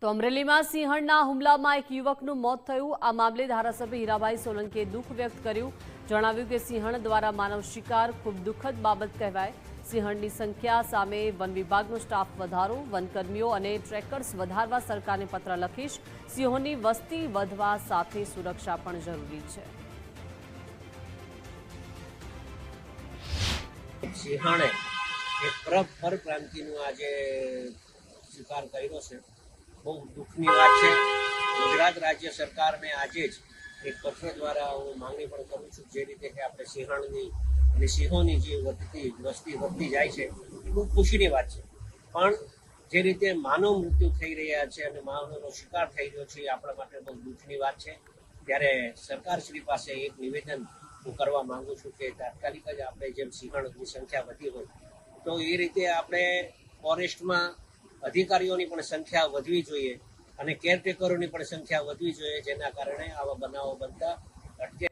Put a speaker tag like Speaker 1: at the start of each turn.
Speaker 1: તો અમરેલીમાં સિંહણના હુમલામાં એક યુવકનું મોત થયું। આ મામલે ધારાસભ્ય હીરાભાઈ સોલંકીએ દુઃખ વ્યક્ત કર્યું। જણાવ્યું કે સિંહણ દ્વારા માનવ શિકાર ખૂબ દુઃખદ બાબત કહેવાય। સિંહણની સંખ્યા સામે વન વિભાગનો સ્ટાફ વધારો, વનકર્મીઓ અને ટ્રેકર્સ વધારવા સરકારને પત્ર લખીશ। સિંહોની વસ્તી વધવા સાથે સુરક્ષા પણ જરૂરી છે।
Speaker 2: સિંહણે એક પરપ્રાંતિનું આજે સ્વીકાર કર્યો છે। બહુ દુઃખની વાત છે। ગુજરાત રાજ્ય સરકારને આજે જ એક પત્ર દ્વારા હું માંગણી પણ કરું છું, જે રીતે કે આપણે સિંહણની અને સિંહોની જે વસ્તી વધતી જાય છે એ બહુ ખુશીની વાત છે, પણ જે રીતે માનવ મૃત્યુ થઈ રહ્યા છે અને માનવનો શિકાર થઈ રહ્યો છે એ આપણા માટે બહુ દુઃખની વાત છે। ત્યારે સરકારશ્રી પાસે એક નિવેદન હું કરવા માંગુ છું કે તાત્કાલિક જ આપણે જેમ સિંહણની સંખ્યા વધી હોય તો એ રીતે આપણે ફોરેસ્ટમાં અધિકારીઓની પણ સંખ્યા વધવી જોઈએ અને કેરટેકરોની પણ સંખ્યા વધવી જોઈએ, જેના કારણે આવા બનાવો બનતા અટકે।